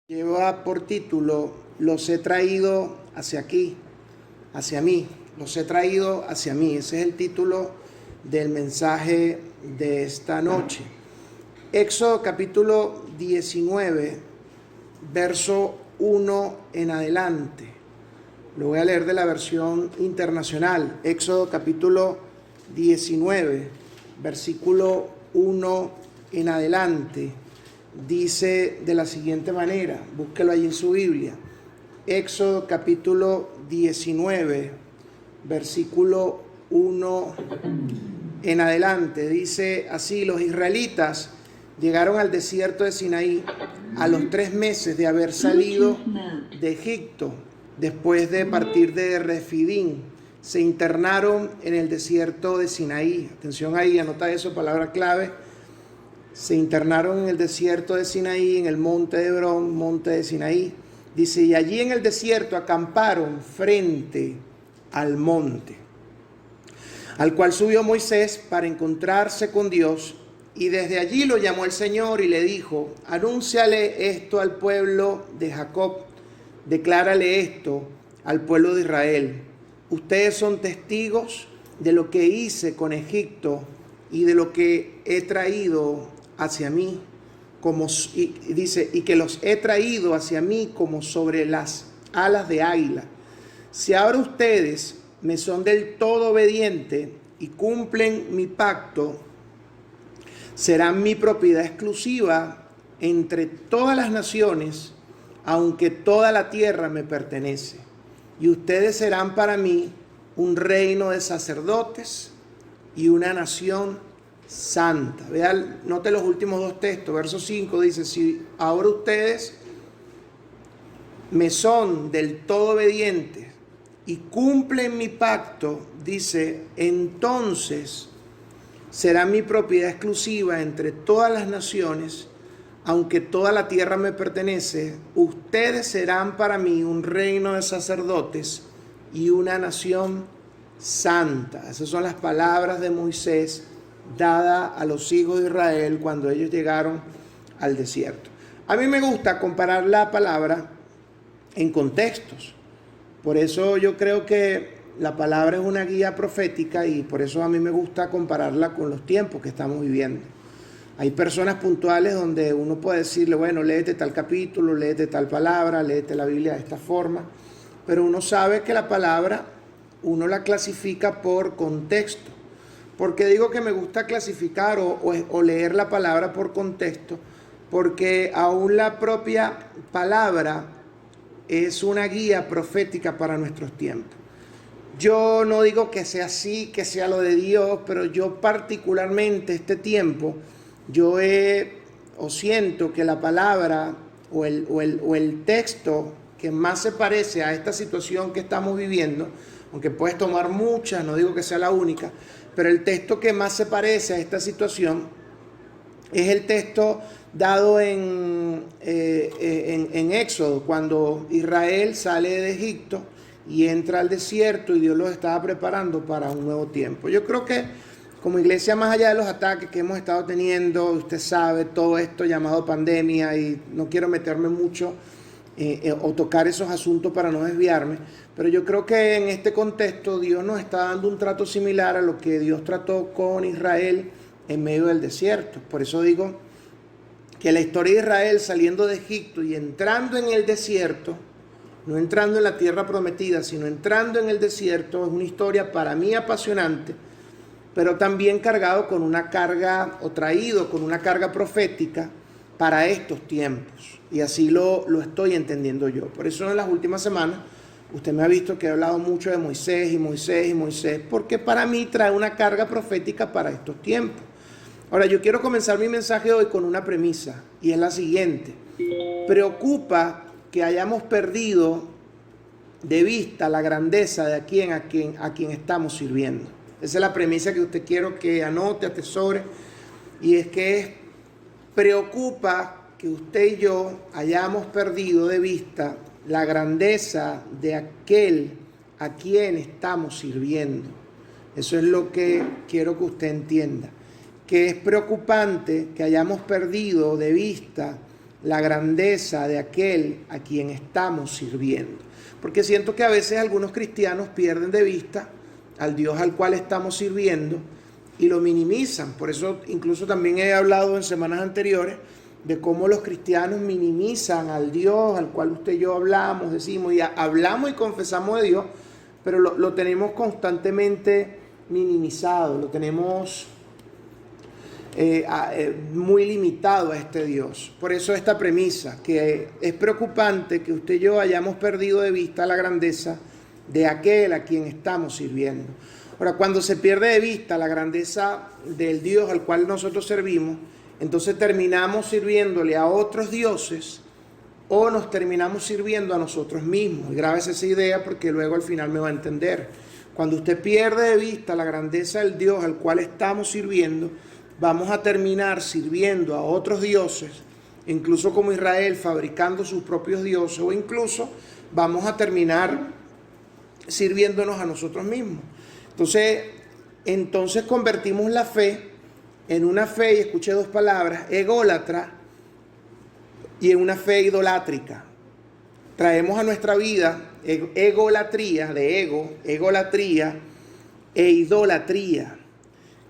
Lleva por título, los he traído hacia aquí, hacia mí, los he traído hacia mí. Ese es el título del mensaje de esta noche. Éxodo capítulo 19, verso 1 en adelante. Lo voy a leer de la versión internacional. Éxodo capítulo 19, versículo 1 en adelante. Dice de la siguiente manera, búsquelo ahí en su Biblia. Éxodo capítulo 19, versículo 1 en adelante. Dice así: los israelitas llegaron al desierto de Sinaí a los 3 meses de haber salido de Egipto, después de partir de Refidim. Se internaron en el desierto de Sinaí. Atención ahí, anota eso, palabra clave. Se internaron en el desierto de Sinaí, en el monte de Hebrón, monte de Sinaí. Dice, y allí en el desierto acamparon frente al monte, al cual subió Moisés para encontrarse con Dios. Y desde allí lo llamó el Señor y le dijo, anúnciale esto al pueblo de Jacob, declárale esto al pueblo de Israel. Ustedes son testigos de lo que hice con Egipto y de lo que he traído hacia mí, dice, y que los he traído hacia mí como sobre las alas de águila. Si ahora ustedes me son del todo obedientes y cumplen mi pacto, serán mi propiedad exclusiva entre todas las naciones, aunque toda la tierra me pertenece. Y ustedes serán para mí un reino de sacerdotes y una nación santa. Vean, note los últimos 2 textos. Verso 5 dice, si ahora ustedes me son del todo obedientes y cumplen mi pacto, dice, entonces será mi propiedad exclusiva entre todas las naciones, aunque toda la tierra me pertenece. Ustedes serán para mí un reino de sacerdotes y una nación santa. Esas son las palabras de Moisés dada a los hijos de Israel cuando ellos llegaron al desierto. A mí me gusta comparar la palabra en contextos. Por eso yo creo que la palabra es una guía profética y por eso a mí me gusta compararla con los tiempos que estamos viviendo. Hay personas puntuales donde uno puede decirle, bueno, léete tal capítulo, léete tal palabra, léete la Biblia de esta forma, pero uno sabe que la palabra uno la clasifica por contexto. ¿Por qué digo que me gusta clasificar o leer la palabra por contexto? Porque aún la propia palabra es una guía profética para nuestros tiempos. Yo no digo que sea así, que sea lo de Dios, pero yo particularmente este tiempo, yo siento que la palabra o el texto que más se parece a esta situación que estamos viviendo, aunque puedes tomar muchas, no digo que sea la única, pero el texto que más se parece a esta situación es el texto dado en Éxodo, cuando Israel sale de Egipto y entra al desierto y Dios los estaba preparando para un nuevo tiempo. Yo creo que como iglesia, más allá de los ataques que hemos estado teniendo, usted sabe, todo esto llamado pandemia, y no quiero meterme mucho o tocar esos asuntos para no desviarme, pero yo creo que en este contexto Dios nos está dando un trato similar a lo que Dios trató con Israel en medio del desierto. Por eso digo que la historia de Israel saliendo de Egipto y entrando en el desierto, no entrando en la tierra prometida, sino entrando en el desierto, es una historia para mí apasionante, pero también cargado con una carga, o traído con una carga profética para estos tiempos. Y así lo estoy entendiendo yo. Por eso en las últimas semanas usted me ha visto que he hablado mucho de Moisés y Moisés y Moisés, porque para mí trae una carga profética para estos tiempos. Ahora, yo quiero comenzar mi mensaje hoy con una premisa, y es la siguiente. Preocupa que hayamos perdido de vista la grandeza de a quien estamos sirviendo. Esa es la premisa que usted quiero que anote, atesore, y es que preocupa que usted y yo hayamos perdido de vista la grandeza de aquel a quien estamos sirviendo. Eso es lo que quiero que usted entienda, que es preocupante que hayamos perdido de vista la grandeza de aquel a quien estamos sirviendo. Porque siento que a veces algunos cristianos pierden de vista al Dios al cual estamos sirviendo y lo minimizan. Por eso incluso también he hablado en semanas anteriores de cómo los cristianos minimizan al Dios al cual usted y yo hablamos, decimos y hablamos y confesamos de Dios, pero lo tenemos constantemente minimizado, lo tenemos muy limitado a este Dios. Por eso esta premisa, que es preocupante que usted y yo hayamos perdido de vista la grandeza de aquel a quien estamos sirviendo. Ahora, cuando se pierde de vista la grandeza del Dios al cual nosotros servimos, entonces terminamos sirviéndole a otros dioses o nos terminamos sirviendo a nosotros mismos. Y grábese esa idea porque luego al final me va a entender. Cuando usted pierde de vista la grandeza del Dios al cual estamos sirviendo, vamos a terminar sirviendo a otros dioses, incluso como Israel, fabricando sus propios dioses, o incluso vamos a terminar sirviéndonos a nosotros mismos. Entonces convertimos la fe en una fe, y escuché dos palabras, ególatra, y en una fe idolátrica. Traemos a nuestra vida egolatría, de ego, egolatría e idolatría.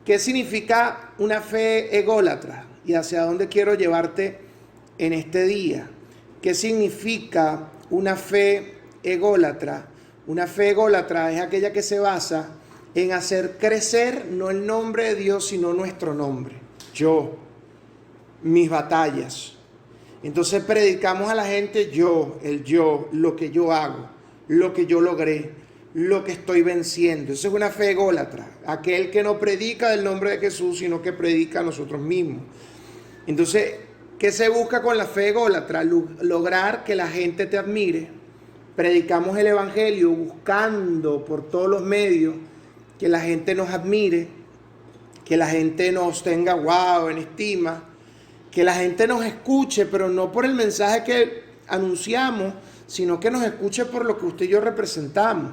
¿Qué significa una fe ególatra? ¿Y hacia dónde quiero llevarte en este día? ¿Qué significa una fe ególatra? Una fe ególatra es aquella que se basa en hacer crecer no el nombre de Dios, sino nuestro nombre. Yo, mis batallas. Entonces predicamos a la gente el yo, lo que yo hago, lo que yo logré, lo que estoy venciendo. Eso es una fe ególatra. Aquel que no predica del nombre de Jesús, sino que predica a nosotros mismos. Entonces, ¿qué se busca con la fe ególatra? Lograr que la gente te admire. Predicamos el evangelio buscando por todos los medios que la gente nos admire, que la gente nos tenga wow, en estima, que la gente nos escuche, pero no por el mensaje que anunciamos, sino que nos escuche por lo que usted y yo representamos.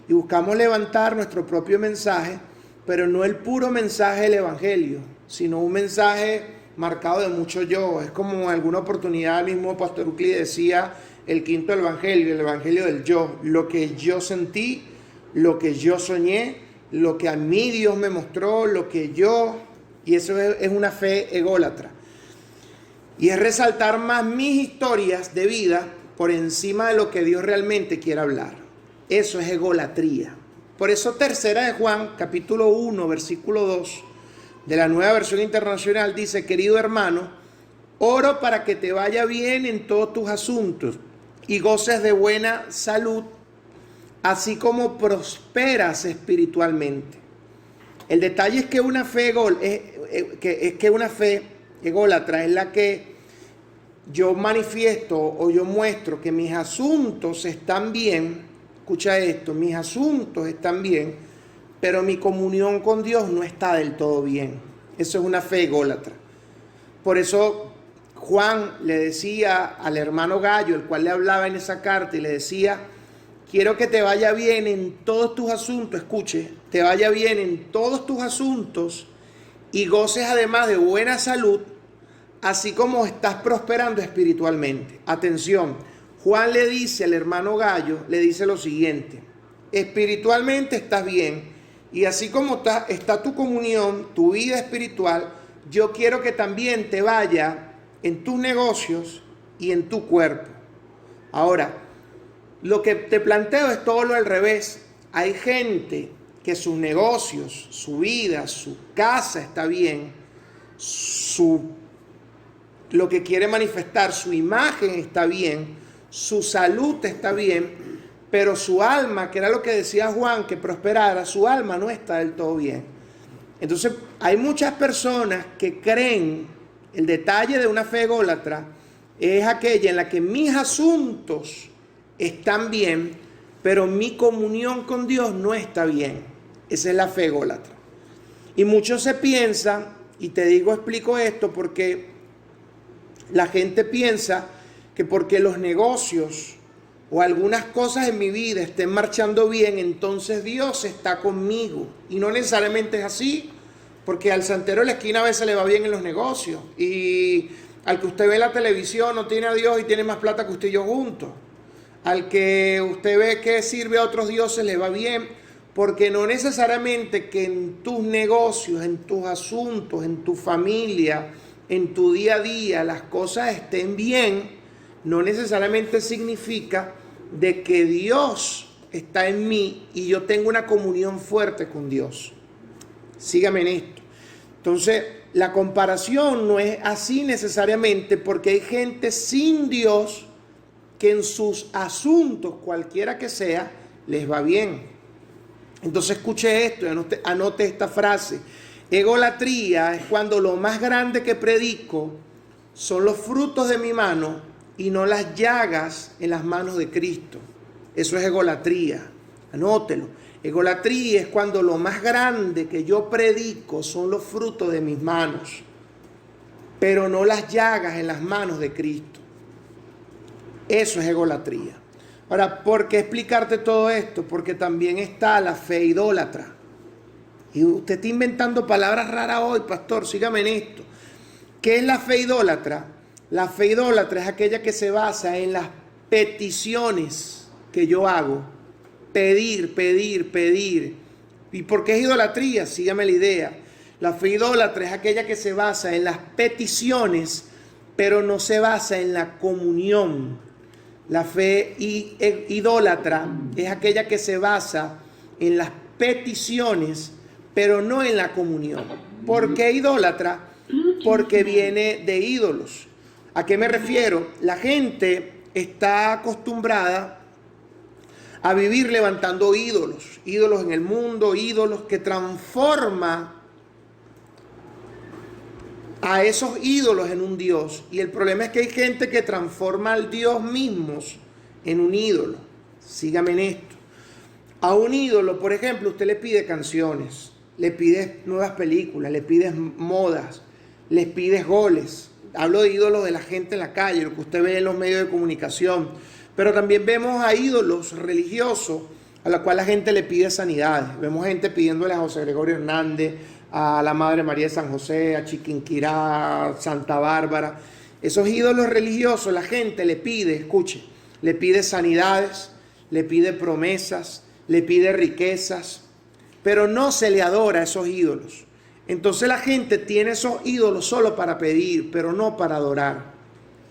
Y buscamos levantar nuestro propio mensaje, pero no el puro mensaje del evangelio, sino un mensaje marcado de mucho yo. Es como en alguna oportunidad el mismo Pastor Euclides decía el quinto evangelio, el evangelio del yo, lo que yo sentí, lo que yo soñé, lo que a mí Dios me mostró, y eso es una fe ególatra. Y es resaltar más mis historias de vida por encima de lo que Dios realmente quiere hablar. Eso es egolatría. Por eso tercera de Juan, capítulo 1, versículo 2, de la Nueva Versión Internacional, dice: querido hermano, oro para que te vaya bien en todos tus asuntos y goces de buena salud, así como prosperas espiritualmente. El detalle es que una fe ególatra es la que yo manifiesto o yo muestro que mis asuntos están bien. Escucha esto, mis asuntos están bien, pero mi comunión con Dios no está del todo bien. Eso es una fe ególatra. Por eso Juan le decía al hermano Gallo, el cual le hablaba en esa carta, y le decía: quiero que te vaya bien en todos tus asuntos, escuche, te vaya bien en todos tus asuntos y goces además de buena salud, así como estás prosperando espiritualmente. Atención, Juan le dice al hermano Gallo, le dice lo siguiente: espiritualmente estás bien, y así como está tu comunión, tu vida espiritual, yo quiero que también te vaya en tus negocios y en tu cuerpo. Ahora, lo que te planteo es todo lo al revés. Hay gente que sus negocios, su vida, su casa está bien, lo que quiere manifestar, su imagen está bien, su salud está bien, pero su alma, que era lo que decía Juan, que prosperara, su alma no está del todo bien. Entonces, hay muchas personas que creen, el detalle de una fe ególatra es aquella en la que mis asuntos están bien, pero mi comunión con Dios no está bien. Esa es la fe ególatra. Y muchos se piensan, y explico esto porque la gente piensa que porque los negocios o algunas cosas en mi vida estén marchando bien, entonces Dios está conmigo. Y no necesariamente es así, porque al santero de la esquina a veces le va bien en los negocios, y Al que usted ve en la televisión no tiene a Dios y tiene más plata que usted y yo juntos. Al que usted ve que sirve a otros dioses le va bien, porque no necesariamente que en tus negocios, en tus asuntos, en tu familia, en tu día a día las cosas estén bien, no necesariamente significa de que Dios está en mí y yo tengo una comunión fuerte con Dios. Sígame en esto. Entonces, la comparación no es así necesariamente, porque hay gente sin Dios que en sus asuntos, cualquiera que sea, les va bien. Entonces escuche esto, anote esta frase. Egolatría es cuando lo más grande que predico son los frutos de mi mano y no las llagas en las manos de Cristo. Eso es egolatría. Anótelo. Egolatría es cuando lo más grande que yo predico son los frutos de mis manos, pero no las llagas en las manos de Cristo. Eso es egolatría. Ahora, ¿por qué explicarte todo esto? Porque también está la fe idólatra. Y usted está inventando palabras raras hoy, pastor, sígame en esto. ¿Qué es la fe idólatra? La fe idólatra es aquella que se basa en las peticiones que yo hago. Pedir, pedir, pedir. ¿Y por qué es idolatría? Sígame la idea. La fe idólatra es aquella que se basa en las peticiones, pero no se basa en la comunión. La fe idólatra es aquella que se basa en las peticiones, pero no en la comunión. ¿Por qué idólatra? Porque viene de ídolos. ¿A qué me refiero? La gente está acostumbrada a vivir levantando ídolos, ídolos en el mundo, ídolos que transforman a esos ídolos en un Dios. Y el problema es que hay gente que transforma al Dios mismo en un ídolo. Sígame en esto. A un ídolo, por ejemplo, usted le pide canciones, le pide nuevas películas, le pide modas, le pide goles. Hablo de ídolos de la gente en la calle, lo que usted ve en los medios de comunicación. Pero también vemos a ídolos religiosos a los cuales la gente le pide sanidades. Vemos gente pidiéndole a José Gregorio Hernández, a la Madre María de San José, a Chiquinquirá, Santa Bárbara. Esos ídolos religiosos, la gente le pide, escuche, le pide sanidades, le pide promesas, le pide riquezas, pero no se le adora a esos ídolos. Entonces la gente tiene esos ídolos solo para pedir, pero no para adorar.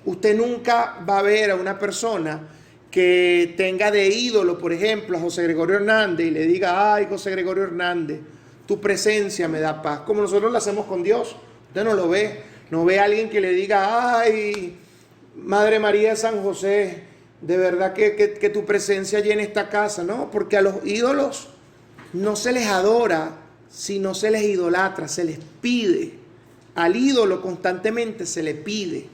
Usted nunca va a ver a una persona que tenga de ídolo, por ejemplo, a José Gregorio Hernández y le diga: ay, José Gregorio Hernández, tu presencia me da paz, como nosotros lo hacemos con Dios. Usted no lo ve, no ve a alguien que le diga: ay, Madre María de San José, de verdad que tu presencia llene esta casa. No, porque a los ídolos no se les adora, sino se les idolatra, se les pide. Al ídolo constantemente se le pide.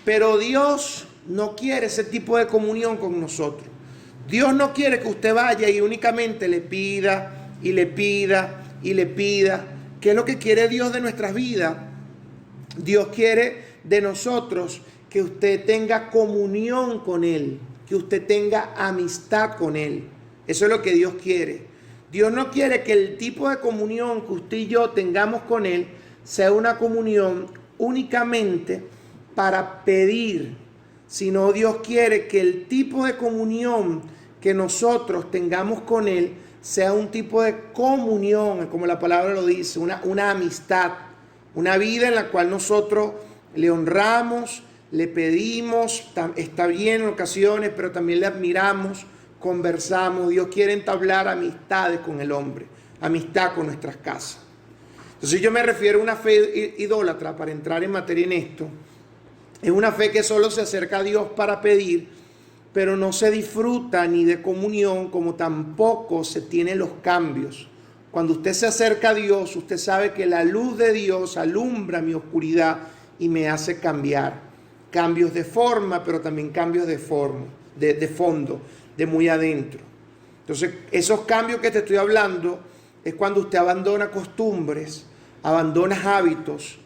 Pero Dios no quiere ese tipo de comunión con nosotros. Dios no quiere que usted vaya y únicamente le pida y le pida y le pida. ¿Qué es lo que quiere Dios de nuestras vidas? Dios quiere de nosotros que usted tenga comunión con Él, que usted tenga amistad con Él. Eso es lo que Dios quiere. Dios no quiere que el tipo de comunión que usted y yo tengamos con Él sea una comunión únicamente para pedir, sino Dios quiere que el tipo de comunión que nosotros tengamos con Él sea un tipo de comunión, como la palabra lo dice, una amistad, una vida en la cual nosotros le honramos, le pedimos, está bien en ocasiones, pero también le admiramos, conversamos. Dios quiere entablar amistades con el hombre, amistad con nuestras casas. Entonces yo me refiero a una fe idólatra, para entrar en materia en esto. Es una fe que solo se acerca a Dios para pedir, pero no se disfruta ni de comunión, como tampoco se tienen los cambios. Cuando usted se acerca a Dios, usted sabe que la luz de Dios alumbra mi oscuridad y me hace cambiar. Cambios de forma, pero también cambios de fondo, de muy adentro. Entonces, esos cambios que te estoy hablando es cuando usted abandona costumbres, abandonas hábitos,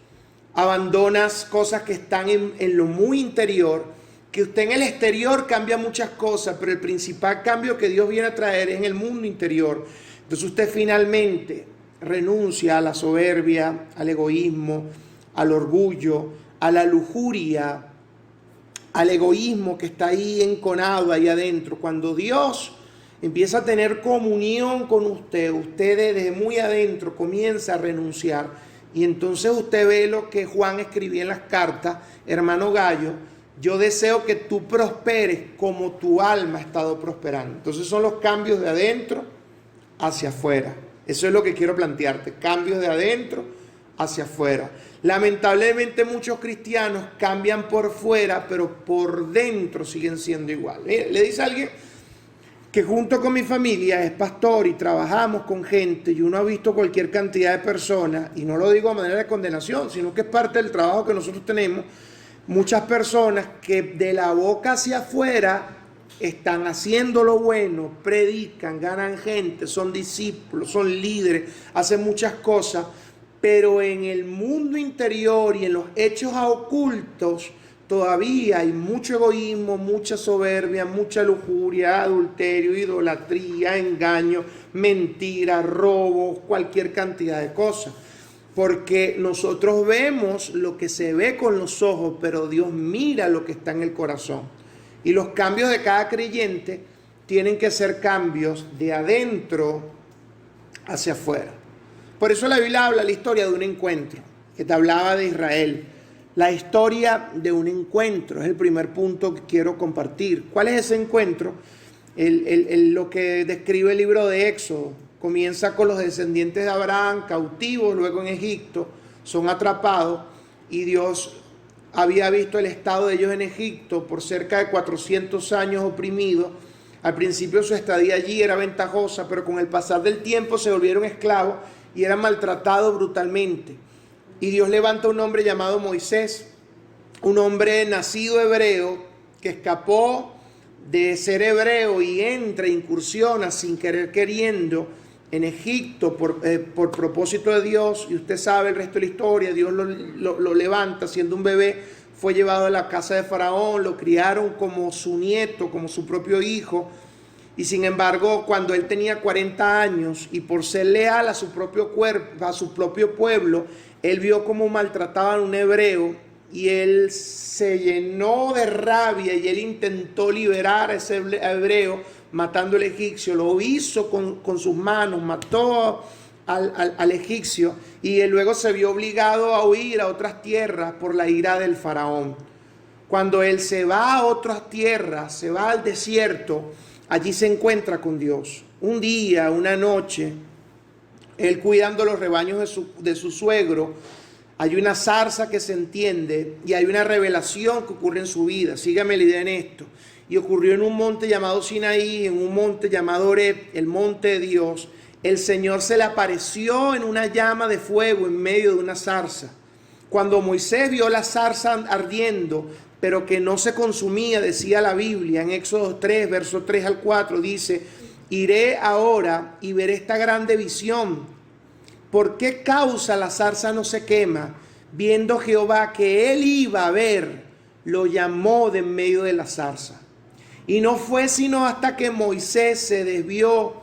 abandonas cosas que están en lo muy interior, que usted en el exterior cambia muchas cosas, pero el principal cambio que Dios viene a traer es en el mundo interior. Entonces usted finalmente renuncia a la soberbia, al egoísmo, al orgullo, a la lujuria, al egoísmo que está ahí enconado ahí adentro. Cuando Dios empieza a tener comunión con usted, usted desde muy adentro comienza a renunciar. Y entonces usted ve lo que Juan escribía en las cartas: hermano Gallo, yo deseo que tú prosperes como tu alma ha estado prosperando. Entonces son los cambios de adentro hacia afuera. Eso es lo que quiero plantearte, cambios de adentro hacia afuera. Lamentablemente muchos cristianos cambian por fuera, pero por dentro siguen siendo igual. Le dice a alguien que junto con mi familia es pastor y trabajamos con gente, y uno ha visto cualquier cantidad de personas, y no lo digo a manera de condenación, sino que es parte del trabajo que nosotros tenemos, muchas personas que de la boca hacia afuera están haciendo lo bueno, predican, ganan gente, son discípulos, son líderes, hacen muchas cosas, pero en el mundo interior y en los hechos ocultos todavía hay mucho egoísmo, mucha soberbia, mucha lujuria, adulterio, idolatría, engaño, mentira, robo, cualquier cantidad de cosas. Porque nosotros vemos lo que se ve con los ojos, pero Dios mira lo que está en el corazón. Y los cambios de cada creyente tienen que ser cambios de adentro hacia afuera. Por eso la Biblia habla la historia de un encuentro, que te hablaba de Israel. La historia de un encuentro es el primer punto que quiero compartir. ¿Cuál es ese encuentro? Lo que describe el libro de Éxodo. Comienza con los descendientes de Abraham, cautivos, luego en Egipto, son atrapados, y Dios había visto el estado de ellos en Egipto por cerca de 400 años oprimidos. Al principio su estadía allí era ventajosa, pero con el pasar del tiempo se volvieron esclavos y eran maltratados brutalmente. Y Dios levanta un hombre llamado Moisés, un hombre nacido hebreo que escapó de ser hebreo y entra, incursiona sin querer queriendo en Egipto por propósito de Dios. Y usted sabe el resto de la historia. Dios lo levanta siendo un bebé, fue llevado a la casa de Faraón, lo criaron como su nieto, como su propio hijo. Y sin embargo, cuando él tenía 40 años y por ser leal a su propio pueblo, él vio cómo maltrataban a un hebreo y él se llenó de rabia y él intentó liberar a ese hebreo matando al egipcio. Lo hizo con sus manos, mató al egipcio, y él luego se vio obligado a huir a otras tierras por la ira del faraón. Cuando él se va a otras tierras, se va al desierto, allí se encuentra con Dios. Un día, una noche, él cuidando los rebaños de su suegro, hay una zarza que se entiende y hay una revelación que ocurre en su vida. Sígame la idea en esto. Y ocurrió en un monte llamado Sinaí, en un monte llamado Horeb, el monte de Dios. El Señor se le apareció en una llama de fuego en medio de una zarza. Cuando Moisés vio la zarza ardiendo, pero que no se consumía, decía la Biblia en Éxodo 3, verso 3 al 4, dice: iré ahora y veré esta grande visión. ¿Por qué causa la zarza no se quema? Viendo Jehová que él iba a ver, lo llamó de en medio de la zarza. Y no fue sino hasta que Moisés se desvió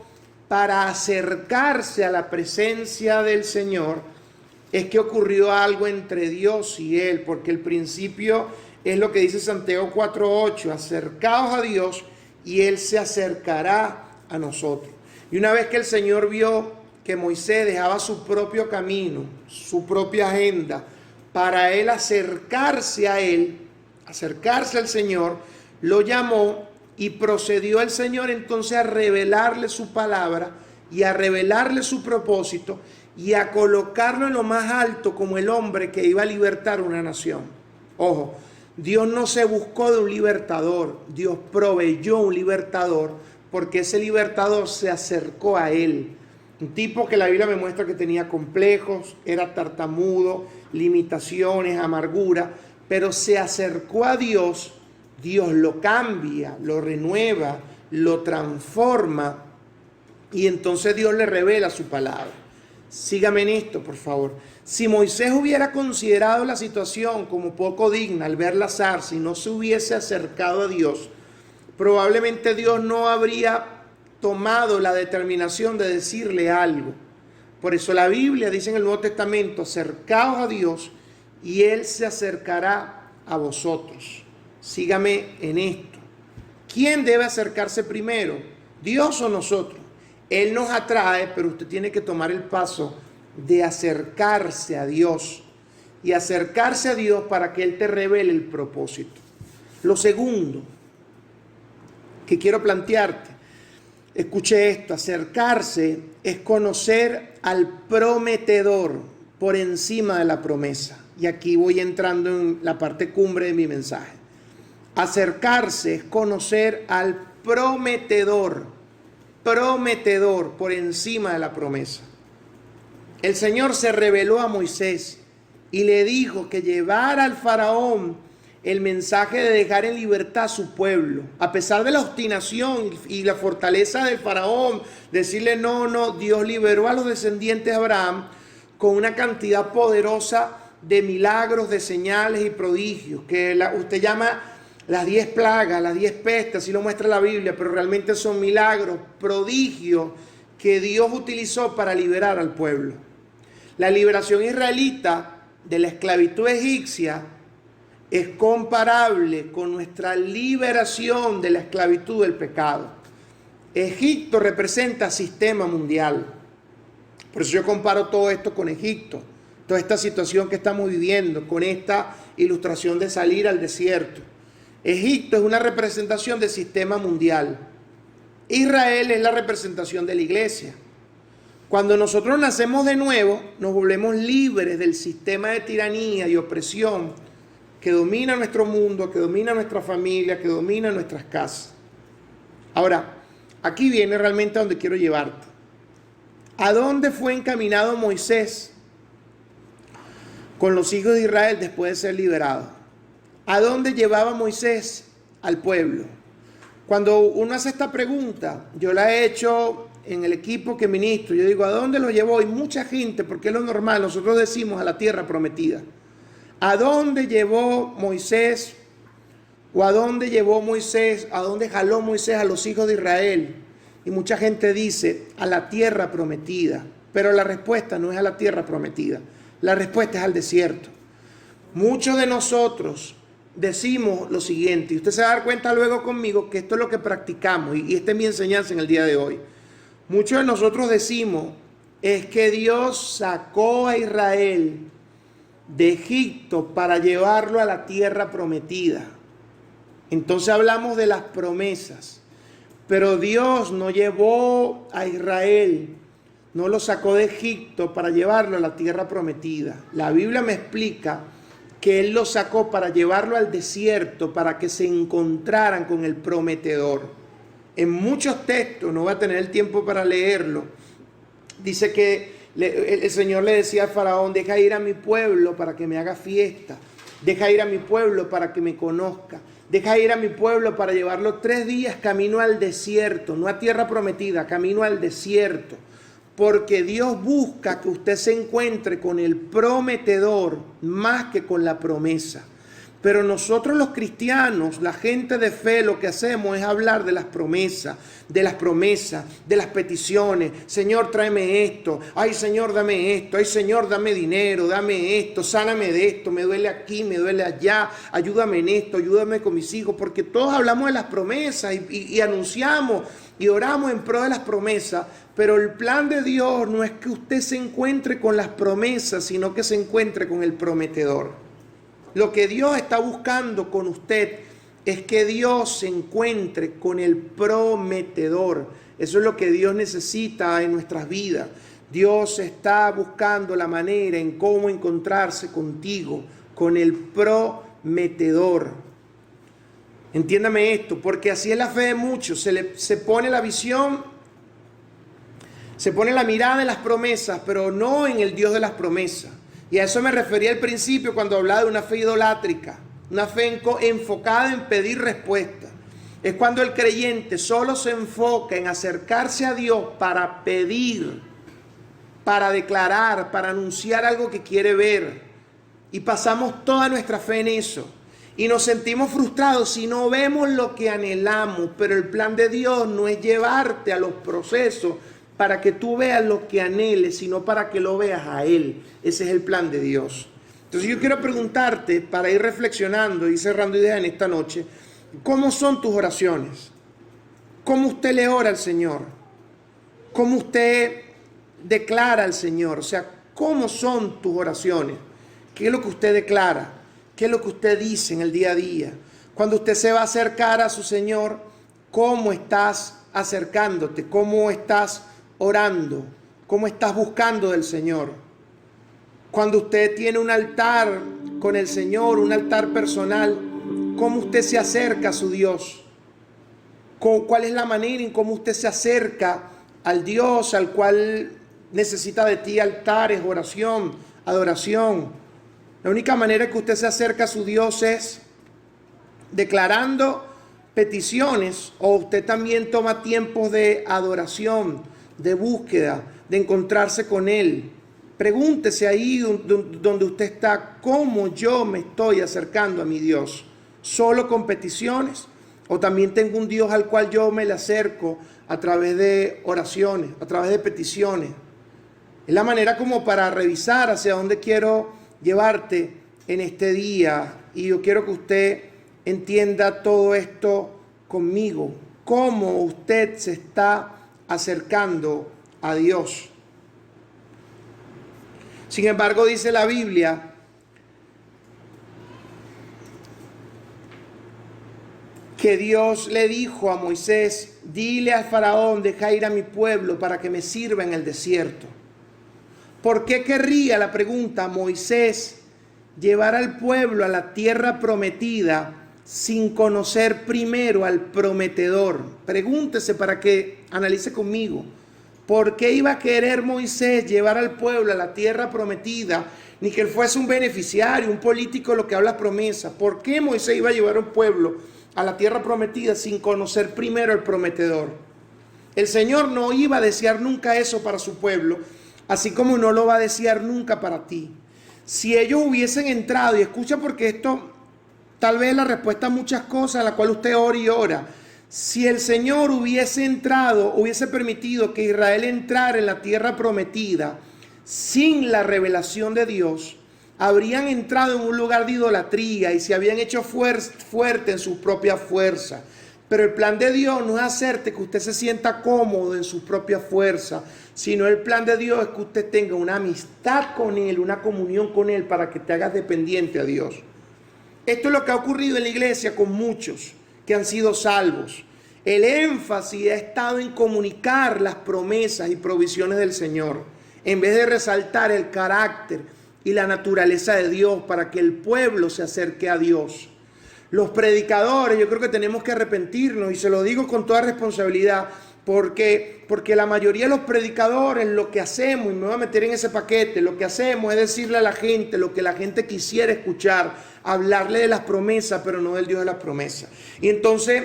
para acercarse a la presencia del Señor, es que ocurrió algo entre Dios y él, porque el principio es lo que dice Santiago 4:8, acercaos a Dios y él se acercará a nosotros. Y una vez que el Señor vio que Moisés dejaba su propio camino, su propia agenda, para él acercarse a él, acercarse al Señor, lo llamó, y procedió el Señor entonces a revelarle su palabra y a revelarle su propósito y a colocarlo en lo más alto como el hombre que iba a libertar una nación. Ojo, Dios no se buscó de un libertador, Dios proveyó un libertador, porque ese libertador se acercó a él. Un tipo que la Biblia me muestra que tenía complejos, era tartamudo, limitaciones, amargura, pero se acercó a Dios. Dios lo cambia, lo renueva, lo transforma, y entonces Dios le revela su palabra. Sígame en esto, por favor. Si Moisés hubiera considerado la situación como poco digna al ver la zarza y no se hubiese acercado a Dios, probablemente Dios no habría tomado la determinación de decirle algo. Por eso la Biblia dice en el Nuevo Testamento: acercaos a Dios y Él se acercará a vosotros. Sígame en esto. ¿Quién debe acercarse primero? ¿Dios o nosotros? Él nos atrae, pero usted tiene que tomar el paso de acercarse a Dios. Y acercarse a Dios para que Él te revele el propósito. Lo segundo que quiero plantearte, escuche esto, acercarse es conocer al prometedor por encima de la promesa. Y aquí voy entrando en la parte cumbre de mi mensaje. Acercarse es conocer al prometedor por encima de la promesa. El Señor se reveló a Moisés y le dijo que llevara al faraón el mensaje de dejar en libertad a su pueblo. A pesar de la obstinación y la fortaleza del faraón, decirle no, Dios liberó a los descendientes de Abraham con una cantidad poderosa de milagros, de señales y prodigios, que usted llama las 10 plagas, las 10 pestes, así lo muestra la Biblia, pero realmente son milagros, prodigios que Dios utilizó para liberar al pueblo. La liberación israelita de la esclavitud egipcia es comparable con nuestra liberación de la esclavitud del pecado. Egipto representa sistema mundial. Por eso yo comparo todo esto con Egipto, toda esta situación que estamos viviendo, con esta ilustración de salir al desierto. Egipto es una representación del sistema mundial. Israel es la representación de la iglesia. Cuando nosotros nacemos de nuevo, nos volvemos libres del sistema de tiranía y opresión que domina nuestro mundo, que domina nuestra familia, que domina nuestras casas. Ahora, aquí viene realmente a donde quiero llevarte. ¿A dónde fue encaminado Moisés con los hijos de Israel después de ser liberado? ¿A dónde llevaba Moisés al pueblo? Cuando uno hace esta pregunta, yo la he hecho en el equipo que ministro, yo digo, ¿a dónde lo llevó? Y mucha gente, porque es lo normal, nosotros decimos a la tierra prometida. ¿A dónde llevó Moisés? ¿O a dónde llevó Moisés? ¿A dónde jaló Moisés a los hijos de Israel? Y mucha gente dice, a la tierra prometida. Pero la respuesta no es a la tierra prometida. La respuesta es al desierto. Muchos de nosotros decimos lo siguiente, y usted se va a dar cuenta luego conmigo que esto es lo que practicamos, y esta es mi enseñanza en el día de hoy. Muchos de nosotros decimos, es que Dios sacó a Israel de Egipto para llevarlo a la tierra prometida. Entonces hablamos de las promesas, pero Dios no llevó a Israel, no lo sacó de Egipto para llevarlo a la tierra prometida. La Biblia me explica que Él lo sacó para llevarlo al desierto, para que se encontraran con el prometedor. En muchos textos, no voy a tener el tiempo para leerlo, dice que el Señor le decía al faraón, deja ir a mi pueblo para que me haga fiesta, deja ir a mi pueblo para que me conozca, deja ir a mi pueblo para llevarlo 3 días camino al desierto, no a tierra prometida, camino al desierto. Porque Dios busca que usted se encuentre con el prometedor más que con la promesa. Pero nosotros los cristianos, la gente de fe, lo que hacemos es hablar de las promesas, de las peticiones. Señor, tráeme esto. Ay, Señor, dame esto. Ay, Señor, dame dinero, dame esto. Sáname de esto. Me duele aquí, me duele allá. Ayúdame en esto, ayúdame con mis hijos. Porque todos hablamos de las promesas y anunciamos y oramos en pro de las promesas. Pero el plan de Dios no es que usted se encuentre con las promesas, sino que se encuentre con el prometedor. Lo que Dios está buscando con usted es que Dios se encuentre con el prometedor. Eso es lo que Dios necesita en nuestras vidas. Dios está buscando la manera en cómo encontrarse contigo, con el prometedor. Entiéndame esto, porque así es la fe de muchos. Se pone la visión, se pone la mirada en las promesas, pero no en el Dios de las promesas. Y a eso me refería al principio cuando hablaba de una fe idolátrica, una fe enfocada en pedir respuesta. Es cuando el creyente solo se enfoca en acercarse a Dios para pedir, para declarar, para anunciar algo que quiere ver. Y pasamos toda nuestra fe en eso. Y nos sentimos frustrados si no vemos lo que anhelamos. Pero el plan de Dios no es llevarte a los procesos para que tú veas lo que anheles, sino para que lo veas a Él. Ese es el plan de Dios. Entonces yo quiero preguntarte, para ir reflexionando y cerrando ideas en esta noche, ¿cómo son tus oraciones? ¿Cómo usted le ora al Señor? ¿Cómo usted declara al Señor? O sea, ¿cómo son tus oraciones? ¿Qué es lo que usted declara? ¿Qué es lo que usted dice en el día a día? Cuando usted se va a acercar a su Señor, ¿cómo estás acercándote? ¿Cómo estás orando? ¿Cómo estás buscando del Señor? Cuando usted tiene un altar con el Señor, un altar personal, ¿cómo usted se acerca a su Dios? ¿Cuál es la manera en cómo usted se acerca al Dios al cual necesita de ti altares, oración, adoración? La única manera que usted se acerca a su Dios es declarando peticiones, o usted también toma tiempos de adoración, de búsqueda, de encontrarse con Él. Pregúntese ahí donde usted está, ¿cómo yo me estoy acercando a mi Dios? ¿Solo con peticiones? ¿O también tengo un Dios al cual yo me le acerco a través de oraciones, a través de peticiones? Es la manera como para revisar hacia dónde quiero llevarte en este día. Y yo quiero que usted entienda todo esto conmigo. Cómo usted se está acercando a Dios. Sin embargo, dice la Biblia que Dios le dijo a Moisés: dile al faraón, deja ir a mi pueblo para que me sirva en el desierto. ¿Por qué querría, la pregunta, Moisés llevar al pueblo a la tierra prometida sin conocer primero al prometedor? Pregúntese para que analice conmigo. ¿Por qué iba a querer Moisés llevar al pueblo a la tierra prometida? Ni que él fuese un beneficiario, un político, lo que habla promesa. ¿Por qué Moisés iba a llevar a un pueblo a la tierra prometida sin conocer primero al prometedor? El Señor no iba a desear nunca eso para su pueblo, así como no lo va a desear nunca para ti. Si ellos hubiesen entrado, y escucha porque esto tal vez es la respuesta a muchas cosas a la cual usted ora y ora. Si el Señor hubiese entrado, hubiese permitido que Israel entrara en la tierra prometida sin la revelación de Dios, habrían entrado en un lugar de idolatría y se habían hecho fuerte en su propia fuerza. Pero el plan de Dios no es hacerte que usted se sienta cómodo en su propia fuerza, sino el plan de Dios es que usted tenga una amistad con Él, una comunión con Él, para que te hagas dependiente a Dios. Esto es lo que ha ocurrido en la iglesia con muchos que han sido salvos. El énfasis ha estado en comunicar las promesas y provisiones del Señor, en vez de resaltar el carácter y la naturaleza de Dios para que el pueblo se acerque a Dios. Los predicadores, yo creo que tenemos que arrepentirnos, y se lo digo con toda responsabilidad, porque la mayoría de los predicadores lo que hacemos, y me voy a meter en ese paquete, lo que hacemos es decirle a la gente lo que la gente quisiera escuchar, hablarle de las promesas, pero no del Dios de las promesas. Y entonces,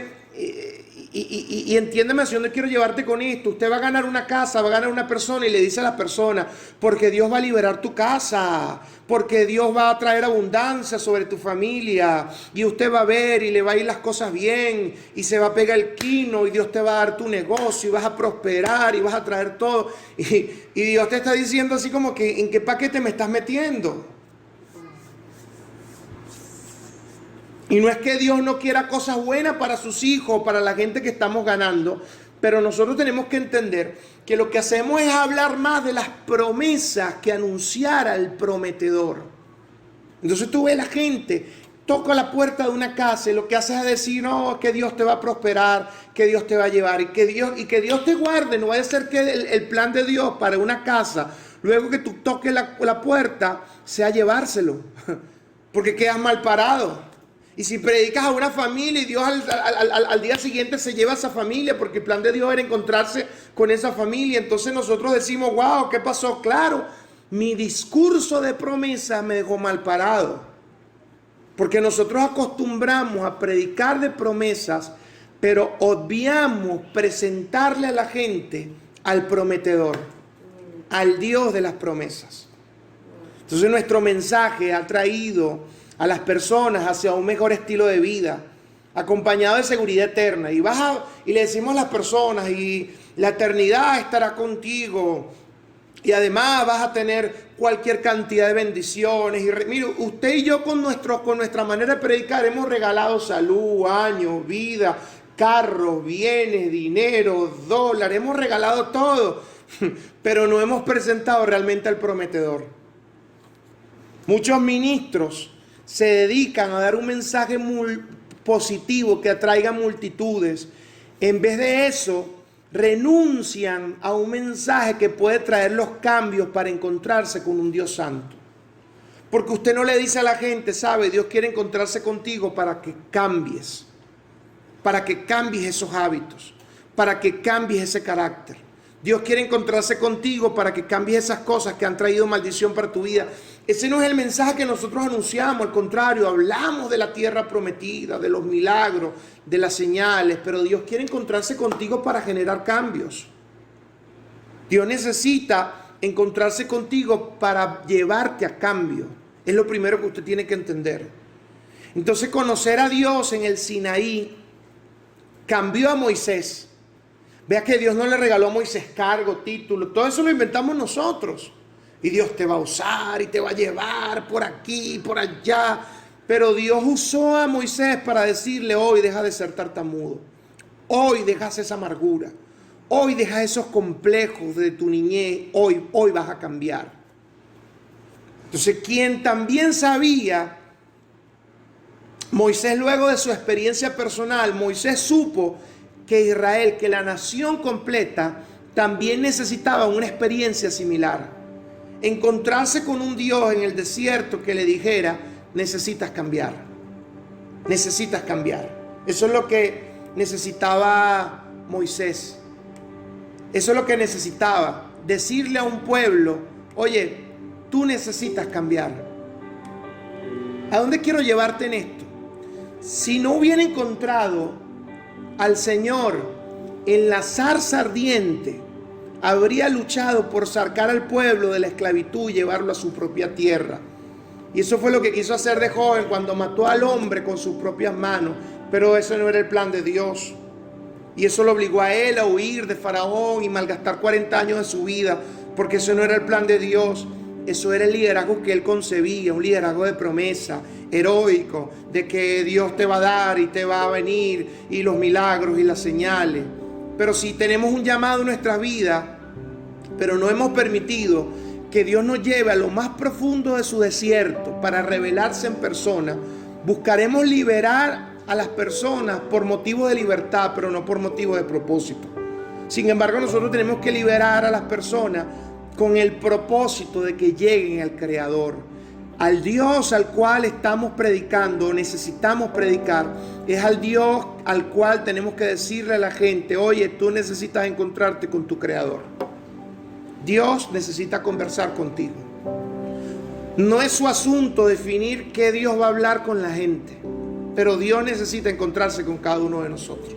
y entiéndeme hacia dónde quiero llevarte con esto. Usted va a ganar una casa, va a ganar una persona, y le dice a la persona: porque Dios va a liberar tu casa, porque Dios va a traer abundancia sobre tu familia, y usted va a ver y le va a ir las cosas bien, y se va a pegar el quino, y Dios te va a dar tu negocio, y vas a prosperar, y vas a traer todo. Y Dios te está diciendo así como que: ¿en qué paquete me estás metiendo? Y no es que Dios no quiera cosas buenas para sus hijos, para la gente que estamos ganando, pero nosotros tenemos que entender que lo que hacemos es hablar más de las promesas que anunciar al prometedor. Entonces tú ves la gente, toca la puerta de una casa y lo que hace es decir: no, que Dios te va a prosperar, que Dios te va a llevar, y que Dios te guarde. No vaya a ser que el plan de Dios para una casa, luego que tú toques la puerta, sea llevárselo, porque quedas mal parado. Y si predicas a una familia y Dios al día siguiente se lleva a esa familia, porque el plan de Dios era encontrarse con esa familia, entonces nosotros decimos: wow, ¿qué pasó? Claro, mi discurso de promesa me dejó mal parado, porque nosotros acostumbramos a predicar de promesas, pero obviamos presentarle a la gente al prometedor, al Dios de las promesas. Entonces nuestro mensaje ha traído a las personas hacia un mejor estilo de vida, acompañado de seguridad eterna. Y le decimos a las personas: y la eternidad estará contigo, y además vas a tener cualquier cantidad de bendiciones. Mire, usted y yo con nuestra manera de predicar hemos regalado salud, años, vida, carros, bienes, dinero, dólares, hemos regalado todo, pero no hemos presentado realmente al prometedor. Muchos ministros se dedican a dar un mensaje muy positivo que atraiga multitudes. En vez de eso, renuncian a un mensaje que puede traer los cambios para encontrarse con un Dios santo. Porque usted no le dice a la gente, sabe, Dios quiere encontrarse contigo para que cambies esos hábitos, para que cambies ese carácter. Dios quiere encontrarse contigo para que cambies esas cosas que han traído maldición para tu vida. Ese no es el mensaje que nosotros anunciamos, al contrario, hablamos de la tierra prometida, de los milagros, de las señales, pero Dios quiere encontrarse contigo para generar cambios. Dios necesita encontrarse contigo para llevarte a cambio. Es lo primero que usted tiene que entender. Entonces, conocer a Dios en el Sinaí cambió a Moisés. Vea que Dios no le regaló a Moisés cargo, título, todo eso lo inventamos nosotros. Y Dios te va a usar y te va a llevar por aquí, por allá. Pero Dios usó a Moisés para decirle, hoy deja de ser tartamudo. Hoy dejas esa amargura. Hoy dejas esos complejos de tu niñez. Hoy vas a cambiar. Entonces, quien también sabía, Moisés, luego de su experiencia personal, Moisés supo que Israel, que la nación completa, también necesitaba una experiencia similar. Encontrarse con un Dios en el desierto que le dijera, necesitas cambiar. Necesitas cambiar. Eso es lo que necesitaba Moisés. Eso es lo que necesitaba. Decirle a un pueblo, oye, tú necesitas cambiar. ¿A dónde quiero llevarte en esto? Si no hubiera encontrado al Señor en la zarza ardiente, habría luchado por sacar al pueblo de la esclavitud y llevarlo a su propia tierra. Y eso fue lo que quiso hacer de joven cuando mató al hombre con sus propias manos. Pero eso no era el plan de Dios. Y eso lo obligó a él a huir de Faraón y malgastar 40 años de su vida, porque eso no era el plan de Dios. Eso era el liderazgo que él concebía, un liderazgo de promesa, heroico, de que Dios te va a dar y te va a venir, y los milagros y las señales. Pero si tenemos un llamado en nuestras vidas, pero no hemos permitido que Dios nos lleve a lo más profundo de su desierto para revelarse en persona, buscaremos liberar a las personas por motivos de libertad, pero no por motivos de propósito. Sin embargo, nosotros tenemos que liberar a las personas con el propósito de que lleguen al Creador. Al Dios al cual estamos predicando, necesitamos predicar, es al Dios al cual tenemos que decirle a la gente, oye, tú necesitas encontrarte con tu Creador. Dios necesita conversar contigo. No es su asunto definir qué Dios va a hablar con la gente, pero Dios necesita encontrarse con cada uno de nosotros.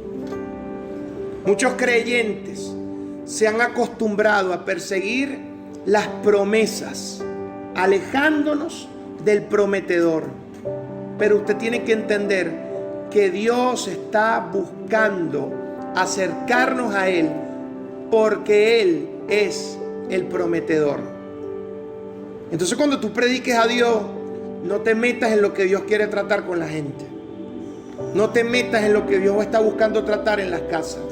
Muchos creyentes se han acostumbrado a perseguir las promesas, alejándonos del prometedor. Pero usted tiene que entender que Dios está buscando acercarnos a Él porque Él es el prometedor. Entonces, cuando tú prediques a Dios, no te metas en lo que Dios quiere tratar con la gente. No te metas en lo que Dios está buscando tratar en las casas.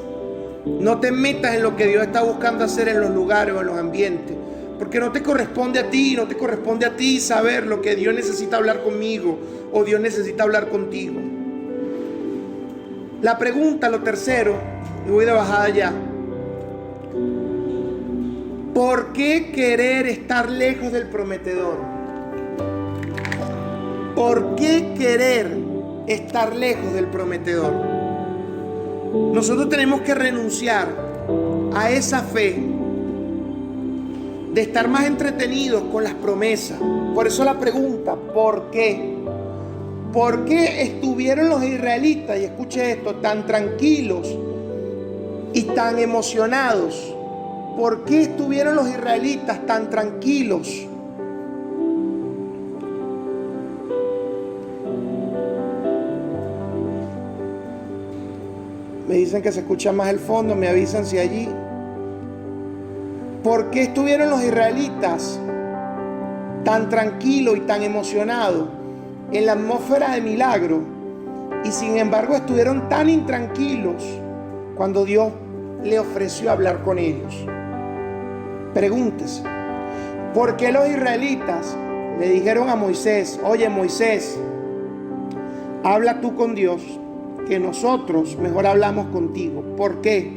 No te metas en lo que Dios está buscando hacer en los lugares o en los ambientes. Porque no te corresponde a ti saber lo que Dios necesita hablar conmigo o Dios necesita hablar contigo. La pregunta, lo tercero, y voy de bajada ya. ¿Por qué querer estar lejos del prometedor? ¿Por qué querer estar lejos del prometedor? Nosotros tenemos que renunciar a esa fe de estar más entretenidos con las promesas. Por eso la pregunta, ¿por qué? ¿Por qué estuvieron los israelitas, y escuche esto, tan tranquilos y tan emocionados? ¿Por qué estuvieron los israelitas tan tranquilos? Me dicen que se escucha más el fondo, me avisan si allí. ¿Por qué estuvieron los israelitas tan tranquilo y tan emocionado en la atmósfera de milagro, y sin embargo estuvieron tan intranquilos cuando Dios le ofreció hablar con ellos? Pregúntese, ¿por qué los israelitas le dijeron a Moisés: oye Moisés, habla tú con Dios, que nosotros mejor hablamos contigo? ¿Por qué?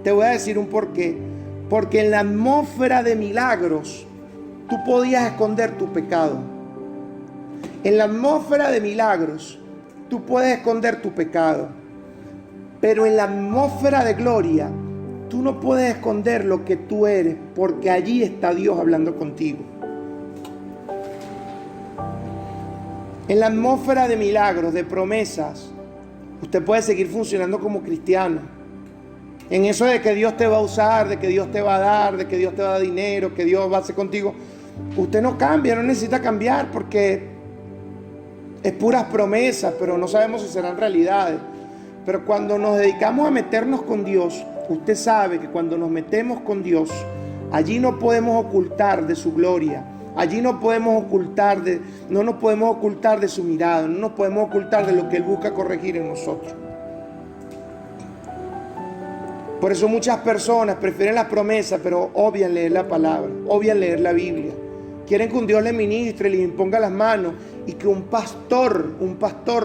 Te voy a decir un por qué. Porque en la atmósfera de milagros tú podías esconder tu pecado. En la atmósfera de milagros tú puedes esconder tu pecado. Pero en la atmósfera de gloria tú no puedes esconder lo que tú eres, porque allí está Dios hablando contigo. En la atmósfera de milagros, de promesas, usted puede seguir funcionando como cristiano. En eso de que Dios te va a usar, de que Dios te va a dar, de que Dios te va a dar dinero, que Dios va a hacer contigo, usted no cambia, no necesita cambiar, porque es puras promesas, pero no sabemos si serán realidades. Pero cuando nos dedicamos a meternos con Dios, usted sabe que cuando nos metemos con Dios, allí no podemos ocultar de su gloria. Allí no nos podemos ocultar de su mirada, no nos podemos ocultar de lo que Él busca corregir en nosotros. Por eso muchas personas prefieren las promesas, pero obvian leer la palabra, obvian leer la Biblia. Quieren que un Dios les ministre, les imponga las manos, y que un pastor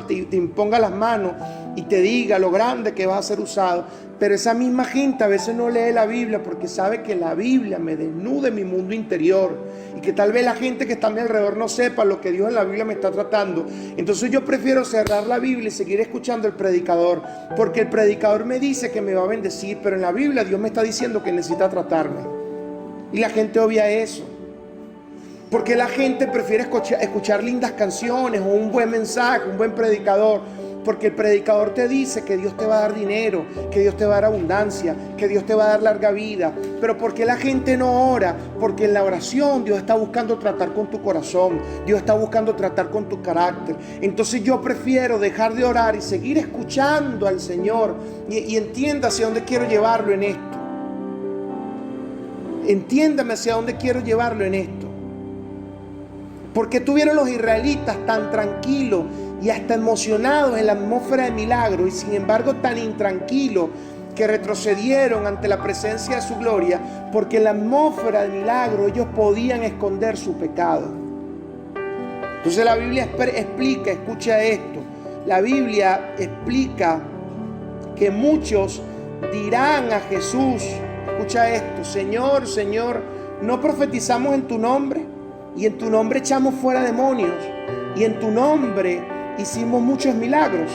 te imponga las manos y te diga lo grande que vas a ser usado. Pero esa misma gente a veces no lee la Biblia porque sabe que la Biblia me desnuda en mi mundo interior, y que tal vez la gente que está a mi alrededor no sepa lo que Dios en la Biblia me está tratando. Entonces yo prefiero cerrar la Biblia y seguir escuchando al predicador, porque el predicador me dice que me va a bendecir, pero en la Biblia Dios me está diciendo que necesita tratarme. Y la gente obvia eso. Porque la gente prefiere escuchar lindas canciones o un buen mensaje, un buen predicador. Porque el predicador te dice que Dios te va a dar dinero, que Dios te va a dar abundancia, que Dios te va a dar larga vida. Pero ¿por qué la gente no ora? Porque en la oración Dios está buscando tratar con tu corazón. Dios está buscando tratar con tu carácter. Entonces yo prefiero dejar de orar y seguir escuchando al Señor. Y entienda hacia dónde quiero llevarlo en esto. Entiéndame hacia dónde quiero llevarlo en esto. ¿Por qué tuvieron los israelitas tan tranquilos y hasta emocionados en la atmósfera de milagro, y sin embargo tan intranquilos que retrocedieron ante la presencia de su gloria? Porque en la atmósfera de milagro ellos podían esconder su pecado. Entonces la Biblia explica, escucha esto, la Biblia explica que muchos dirán a Jesús, escucha esto: Señor, Señor, ¿no profetizamos en tu nombre? Y en tu nombre echamos fuera demonios, y en tu nombre hicimos muchos milagros.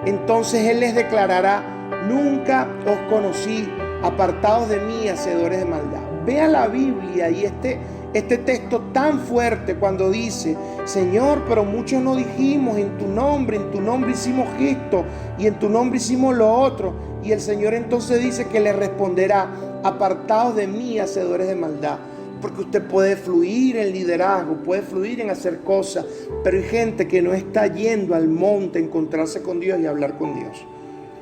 Entonces Él les declarará: nunca os conocí, apartados de mí, hacedores de maldad. Vea la Biblia y este texto tan fuerte cuando dice: Señor, pero muchos no dijimos en tu nombre hicimos esto, y en tu nombre hicimos lo otro. Y el Señor entonces dice que le responderá: apartados de mí, hacedores de maldad. Porque usted puede fluir en liderazgo, puede fluir en hacer cosas, pero hay gente que no está yendo al monte a encontrarse con Dios y hablar con Dios.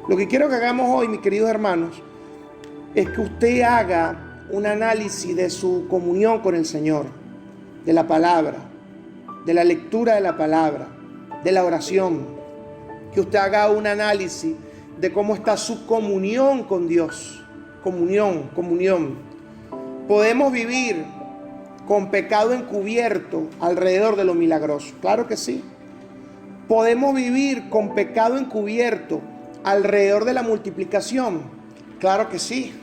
Lo que quiero que hagamos hoy, mis queridos hermanos, es que usted haga un análisis de su comunión con el Señor, de la palabra, de la lectura de la palabra, de la oración. Que usted haga un análisis de cómo está su comunión con Dios. Comunión. ¿Podemos vivir con pecado encubierto alrededor de lo milagroso? Claro que sí. ¿Podemos vivir con pecado encubierto alrededor de la multiplicación? Claro que sí.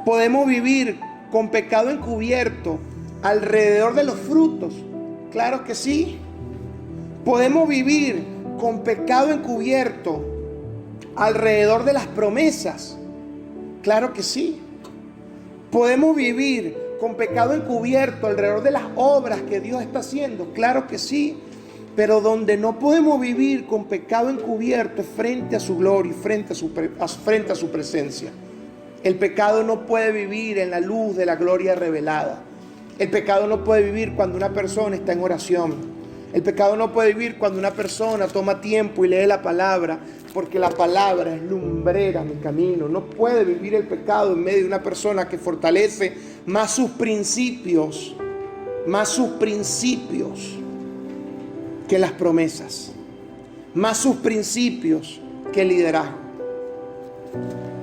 ¿Podemos vivir con pecado encubierto alrededor de los frutos? Claro que sí. ¿Podemos vivir con pecado encubierto alrededor de las promesas? Claro que sí. ¿Podemos vivir con pecado encubierto alrededor de las obras que Dios está haciendo? Claro que sí. Pero donde no podemos vivir con pecado encubierto es frente a su gloria y frente a su presencia. El pecado no puede vivir en la luz de la gloria revelada. El pecado no puede vivir cuando una persona está en oración. El pecado no puede vivir cuando una persona toma tiempo y lee la palabra, porque la palabra es lumbrera mi camino. No puede vivir el pecado en medio de una persona que fortalece más sus principios más sus principios que las promesas, más sus principios que el liderazgo.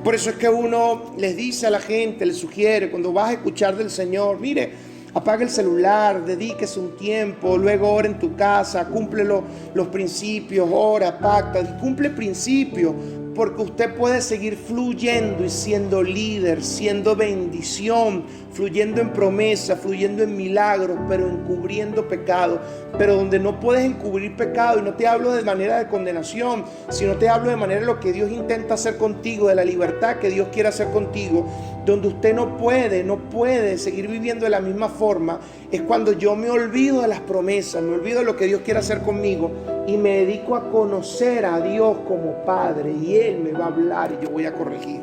Por eso es que uno les dice a la gente, les sugiere, cuando vas a escuchar del Señor, mire, apaga el celular, dedíquese un tiempo, luego ora en tu casa, cumple los principios, ora, pacta, y cumple principios, porque usted puede seguir fluyendo y siendo líder, siendo bendición, fluyendo en promesa, fluyendo en milagros, pero encubriendo pecado. Pero donde no puedes encubrir pecado, y no te hablo de manera de condenación, sino te hablo de manera de lo que Dios intenta hacer contigo, de la libertad que Dios quiere hacer contigo, donde usted no puede seguir viviendo de la misma forma, es cuando yo me olvido de las promesas, me olvido de lo que Dios quiere hacer conmigo y me dedico a conocer a Dios como Padre, y Él me va a hablar y yo voy a corregir.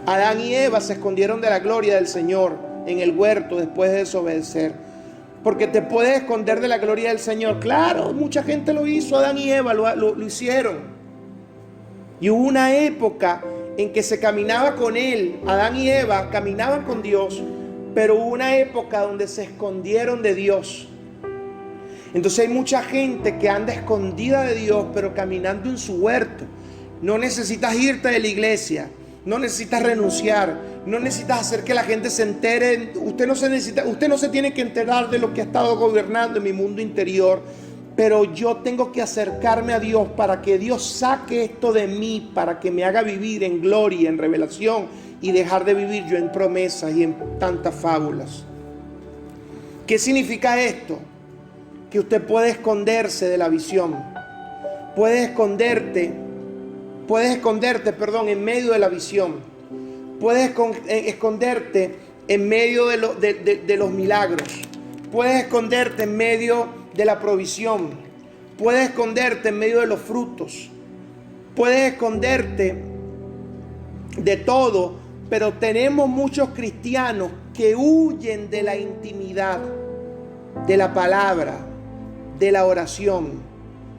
Adán y Eva se escondieron de la gloria del Señor en el huerto después de desobedecer. Porque te puedes esconder de la gloria del Señor. Claro, mucha gente lo hizo, Adán y Eva lo hicieron. Y hubo una época en que se caminaba con Él. Adán y Eva caminaban con Dios, pero hubo una época donde se escondieron de Dios. Entonces hay mucha gente que anda escondida de Dios, pero caminando en su huerto. No necesitas irte de la iglesia, no necesitas renunciar, no necesitas hacer que la gente se entere. Usted no se tiene que enterar de lo que ha estado gobernando en mi mundo interior. Pero yo tengo que acercarme a Dios para que Dios saque esto de mí, para que me haga vivir en gloria, en revelación, y dejar de vivir yo en promesas y en tantas fábulas. ¿Qué significa esto? Que usted puede esconderse de la visión. Puedes esconderte, en medio de la visión. Puedes esconderte en medio de los milagros. Puedes esconderte en medio de la provisión. Puedes esconderte en medio de los frutos. Puedes esconderte de todo. Pero tenemos muchos cristianos que huyen de la intimidad, de la palabra, de la oración.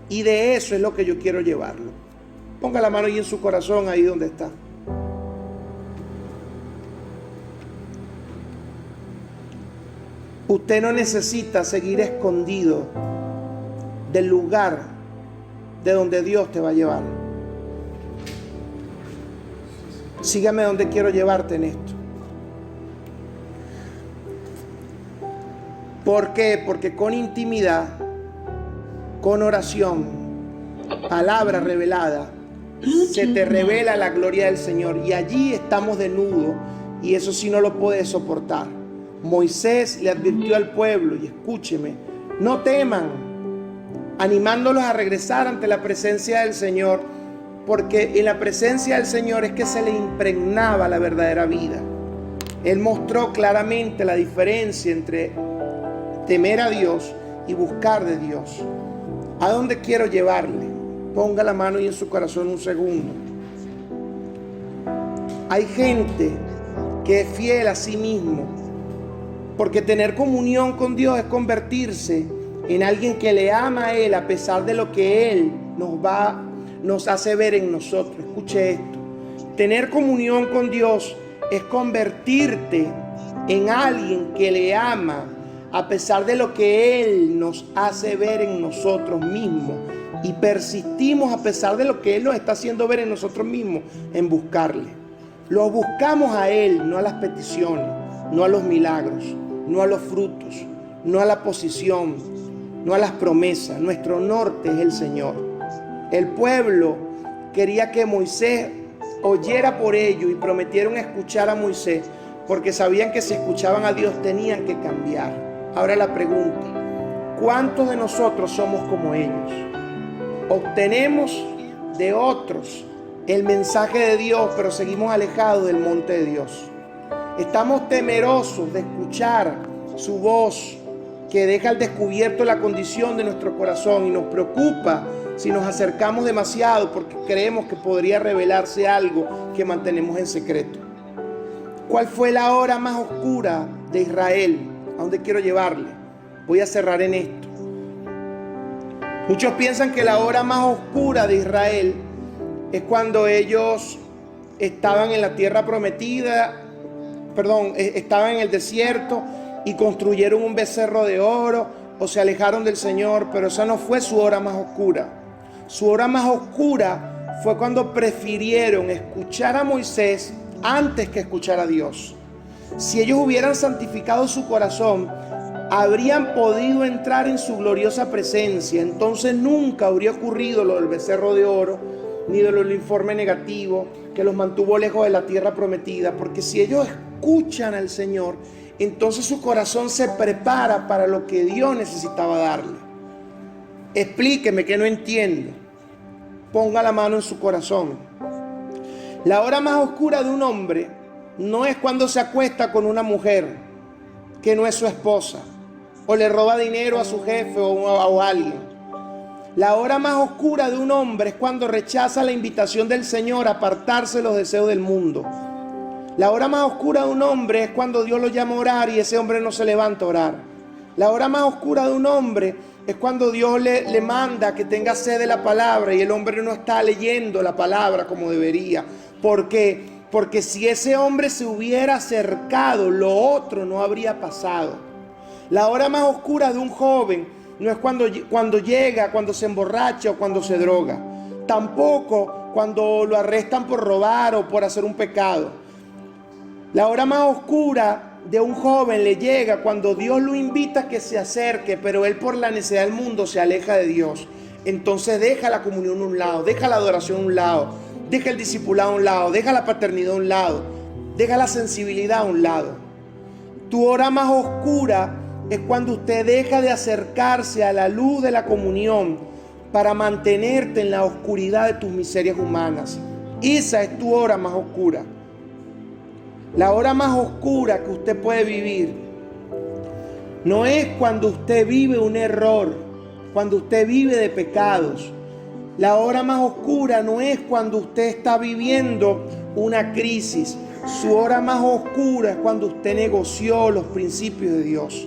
Y de eso es lo que yo quiero llevarlo. Ponga la mano ahí en su corazón, ahí donde está. Usted no necesita seguir escondido del lugar de donde Dios te va a llevar. Sígame donde quiero llevarte en esto. ¿Por qué? Porque con intimidad, con oración, palabra revelada, se te revela la gloria del Señor. Y allí estamos desnudos, y eso sí no lo puedes soportar. Moisés le advirtió al pueblo, y escúcheme, no teman, animándolos a regresar ante la presencia del Señor, porque en la presencia del Señor es que se le impregnaba la verdadera vida. Él mostró claramente la diferencia entre temer a Dios y buscar de Dios. ¿A dónde quiero llevarle? Ponga la mano ahí en su corazón un segundo. Hay gente que es fiel a sí mismo, porque tener comunión con Dios es convertirse en alguien que le ama a Él a pesar de lo que Él nos hace ver en nosotros. Escuche esto. Tener comunión con Dios es convertirte en alguien que le ama a pesar de lo que Él nos hace ver en nosotros mismos. Y persistimos a pesar de lo que Él nos está haciendo ver en nosotros mismos, en buscarle. Lo buscamos a Él, no a las peticiones, no a los milagros, no a los frutos, no a la posición, no a las promesas. Nuestro norte es el Señor. El pueblo quería que Moisés oyera por ello y prometieron escuchar a Moisés, porque sabían que si escuchaban a Dios tenían que cambiar. Ahora la pregunta, ¿cuántos de nosotros somos como ellos? Obtenemos de otros el mensaje de Dios, pero seguimos alejados del monte de Dios. Estamos temerosos de escuchar su voz, que deja al descubierto la condición de nuestro corazón, y nos preocupa si nos acercamos demasiado porque creemos que podría revelarse algo que mantenemos en secreto. ¿Cuál fue la hora más oscura de Israel? ¿A dónde quiero llevarle? Voy a cerrar en esto. Muchos piensan que la hora más oscura de Israel es cuando ellos estaban en la tierra prometida, estaban en el desierto y construyeron un becerro de oro o se alejaron del Señor, pero esa no fue su hora más oscura. Su hora más oscura fue cuando prefirieron escuchar a Moisés antes que escuchar a Dios. Si ellos hubieran santificado su corazón, habrían podido entrar en su gloriosa presencia. Entonces nunca habría ocurrido lo del becerro de oro, ni de lo del informe negativo que los mantuvo lejos de la tierra prometida. Porque si ellos escuchan al Señor, entonces su corazón se prepara para lo que Dios necesitaba darle. Explíqueme que no entiendo. Ponga la mano en su corazón. La hora más oscura de un hombre no es cuando se acuesta con una mujer que no es su esposa, o le roba dinero a su jefe o a alguien. La hora más oscura de un hombre es cuando rechaza la invitación del Señor a apartarse de los deseos del mundo. La hora más oscura de un hombre es cuando Dios lo llama a orar y ese hombre no se levanta a orar. La hora más oscura de un hombre es cuando Dios le manda que tenga sed de la palabra y el hombre no está leyendo la palabra como debería. ¿Por qué? Porque si ese hombre se hubiera acercado, lo otro no habría pasado. La hora más oscura de un joven no es cuando llega, cuando se emborracha o cuando se droga. Tampoco cuando lo arrestan por robar o por hacer un pecado. La hora más oscura de un joven le llega cuando Dios lo invita a que se acerque, pero él por la necesidad del mundo se aleja de Dios. Entonces deja la comunión a un lado, deja la adoración a un lado, deja el discipulado a un lado, deja la paternidad a un lado, deja la sensibilidad a un lado. Tu hora más oscura es cuando usted deja de acercarse a la luz de la comunión para mantenerte en la oscuridad de tus miserias humanas. Esa es tu hora más oscura. La hora más oscura que usted puede vivir no es cuando usted vive un error, cuando usted vive de pecados. La hora más oscura no es cuando usted está viviendo una crisis. Su hora más oscura es cuando usted negoció los principios de Dios.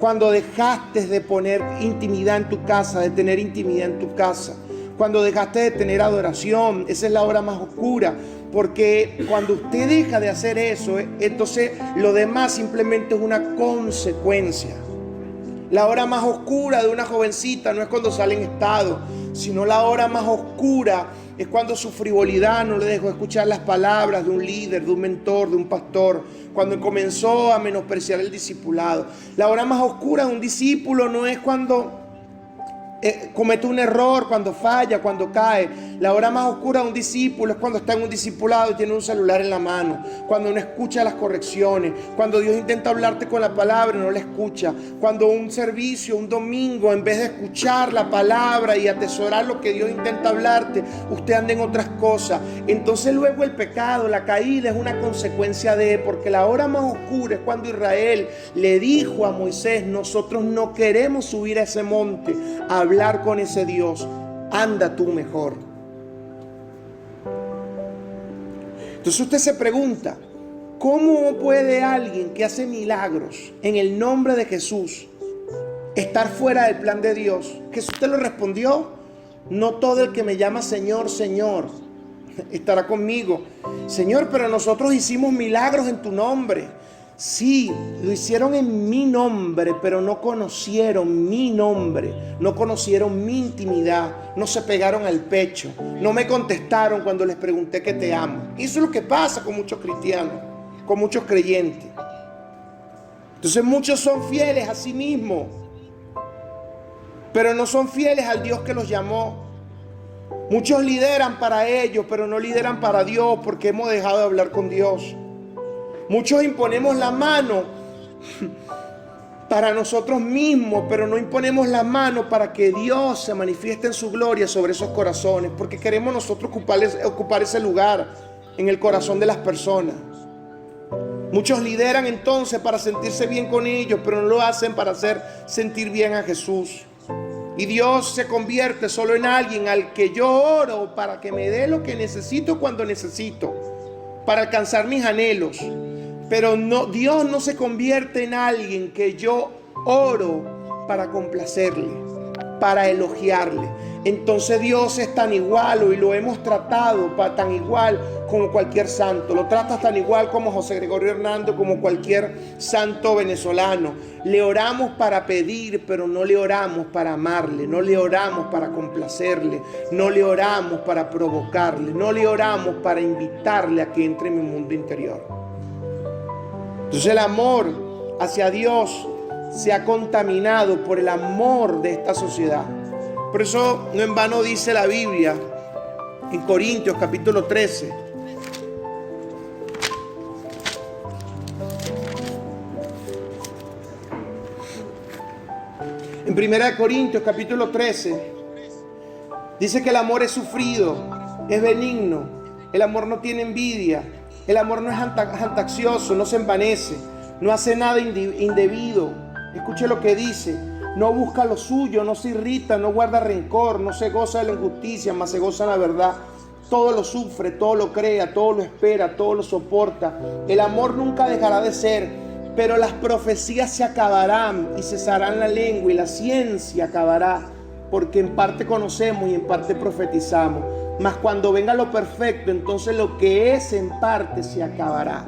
Cuando dejaste de poner intimidad en tu casa, de tener intimidad en tu casa. Cuando dejaste de tener adoración, esa es la hora más oscura. Porque cuando usted deja de hacer eso, entonces lo demás simplemente es una consecuencia. La hora más oscura de una jovencita no es cuando sale en estado, sino la hora más oscura es cuando su frivolidad no le dejó escuchar las palabras de un líder, de un mentor, de un pastor, cuando comenzó a menospreciar el discipulado. La hora más oscura de un discípulo no es cuando comete un error, cuando falla, cuando cae. La hora más oscura de un discípulo es cuando está en un discipulado y tiene un celular en la mano, cuando no escucha las correcciones, cuando Dios intenta hablarte con la palabra y no la escucha, cuando un servicio, un domingo, en vez de escuchar la palabra y atesorar lo que Dios intenta hablarte, usted anda en otras cosas. Entonces luego el pecado, la caída es una consecuencia porque la hora más oscura es cuando Israel le dijo a Moisés: nosotros no queremos subir a ese monte a hablar con ese Dios, anda tú mejor. Entonces usted se pregunta, ¿cómo puede alguien que hace milagros en el nombre de Jesús estar fuera del plan de Dios? Jesús te lo respondió: no todo el que me llama Señor, Señor estará conmigo. Señor, pero nosotros hicimos milagros en tu nombre. Sí, lo hicieron en mi nombre, pero no conocieron mi nombre, no conocieron mi intimidad, no se pegaron al pecho, no me contestaron cuando les pregunté que te amo. Y eso es lo que pasa con muchos cristianos, con muchos creyentes. Entonces muchos son fieles a sí mismos, pero no son fieles al Dios que los llamó. Muchos lideran para ellos, pero no lideran para Dios, porque hemos dejado de hablar con Dios. Muchos imponemos la mano para nosotros mismos, pero no imponemos la mano para que Dios se manifieste en su gloria sobre esos corazones, porque queremos nosotros ocupar ese lugar en el corazón de las personas. Muchos lideran entonces para sentirse bien con ellos, pero no lo hacen para hacer sentir bien a Jesús. Y Dios se convierte solo en alguien al que yo oro para que me dé lo que necesito cuando necesito, para alcanzar mis anhelos. Pero no, Dios no se convierte en alguien que yo oro para complacerle, para elogiarle. entonces Dios es tan igual y lo hemos tratado tan igual como cualquier santo. Lo tratas tan igual como José Gregorio Hernández, como cualquier santo venezolano. Le oramos para pedir, pero no le oramos para amarle, no le oramos para complacerle, no le oramos para provocarle, no le oramos para invitarle a que entre en mi mundo interior. Entonces el amor hacia Dios se ha contaminado por el amor de esta sociedad. Por eso no en vano dice la Biblia en Corintios capítulo 13. En 1 Corintios capítulo 13 dice que el amor es sufrido, es benigno, el amor no tiene envidia, el amor no es jactancioso, no se envanece, no hace nada indebido. Escuche lo que dice. No busca lo suyo, no se irrita, no guarda rencor, no se goza de la injusticia, mas se goza de la verdad. Todo lo sufre, todo lo cree, todo lo espera, todo lo soporta. El amor nunca dejará de ser, pero las profecías se acabarán y cesarán la lengua y la ciencia acabará, porque en parte conocemos y en parte profetizamos. Mas cuando venga lo perfecto, entonces lo que es en parte se acabará.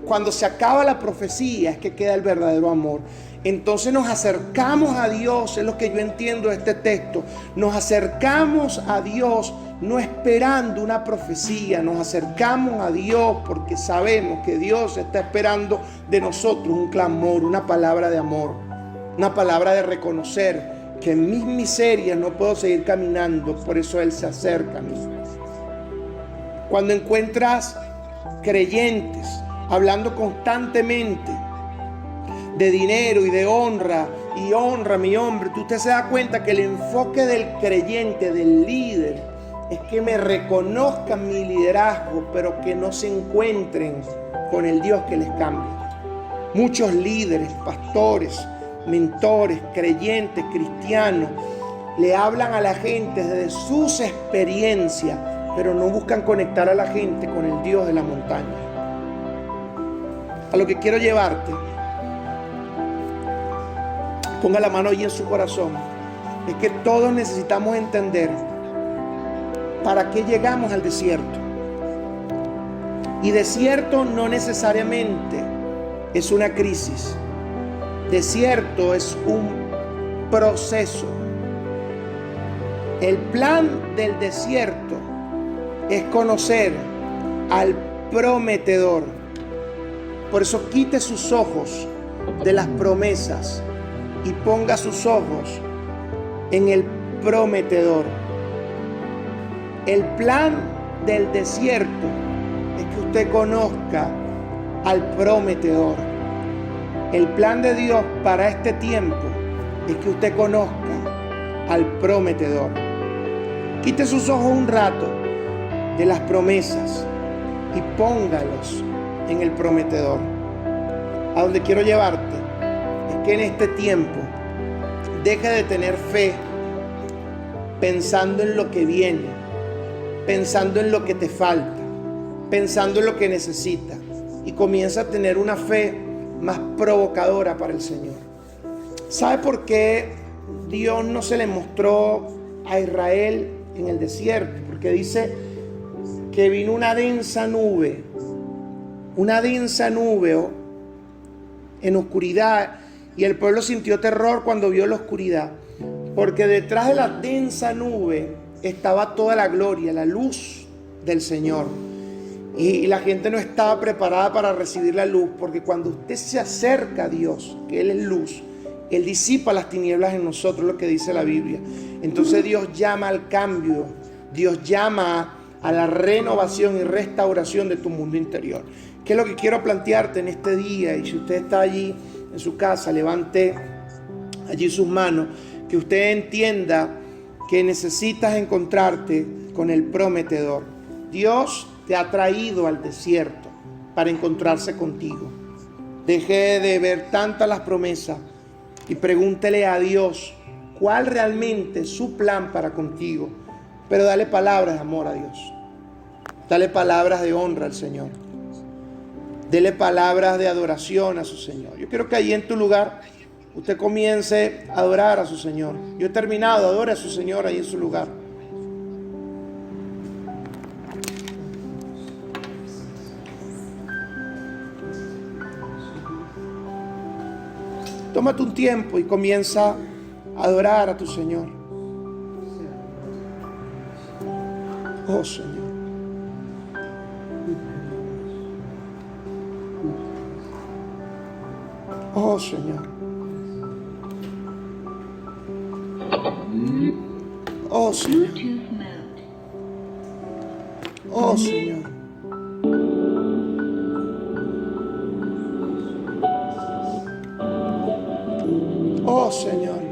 Cuando se acaba la profecía es que queda el verdadero amor. Entonces nos acercamos a Dios, es lo que yo entiendo de este texto. Nos acercamos a Dios no esperando una profecía, nos acercamos a Dios porque sabemos que Dios está esperando de nosotros un clamor, una palabra de amor, una palabra de reconocer que en mis miserias no puedo seguir caminando, por eso Él se acerca a mí. Cuando encuentras creyentes hablando constantemente de dinero y de honra, y honra mi hombre, usted se da cuenta que el enfoque del creyente, del líder, es que me reconozcan mi liderazgo, pero que no se encuentren con el Dios que les cambia. Muchos líderes, pastores, mentores, creyentes, cristianos, le hablan a la gente desde sus experiencias, pero no buscan conectar a la gente con el Dios de la montaña. A lo que quiero llevarte, ponga la mano allí en su corazón, es que todos necesitamos entender para qué llegamos al desierto. Y desierto no necesariamente es una crisis. Desierto es un proceso. El plan del desierto es conocer al prometedor. Por eso quite sus ojos de las promesas y ponga sus ojos en el prometedor. El plan del desierto es que usted conozca al prometedor. El plan de Dios para este tiempo es que usted conozca al prometedor. Quite sus ojos un rato de las promesas y póngalos en el prometedor. A donde quiero llevarte es que en este tiempo deje de tener fe pensando en lo que viene, pensando en lo que te falta, pensando en lo que necesitas, y comienza a tener una fe más provocadora para el Señor. ¿Sabe por qué Dios no se le mostró a Israel en el desierto? Porque dice que vino una densa nube en oscuridad, y el pueblo sintió terror cuando vio la oscuridad, porque detrás de la densa nube estaba toda la gloria, la luz del Señor. Y la gente no estaba preparada para recibir la luz, porque cuando usted se acerca a Dios, que Él es luz, Él disipa las tinieblas en nosotros, lo que dice la Biblia. Entonces Dios llama al cambio, Dios llama a la renovación y restauración de tu mundo interior. ¿Qué es lo que quiero plantearte en este día? Y si usted está allí en su casa, levante allí sus manos, que usted entienda que necesitas encontrarte con el prometedor. Dios te ha traído al desierto para encontrarse contigo. Deje de ver tantas las promesas y pregúntele a Dios cuál realmente es su plan para contigo. Pero dale palabras de amor a Dios. Dale palabras de honra al Señor. Dele palabras de adoración a su Señor. Yo quiero que allí en tu lugar usted comience a adorar a su Señor. Yo he terminado, adore a su Señor ahí en su lugar. Tómate un tiempo y comienza a adorar a tu Señor. Oh Señor. Oh Señor. Oh Señor. Oh Señor. Oh Señor.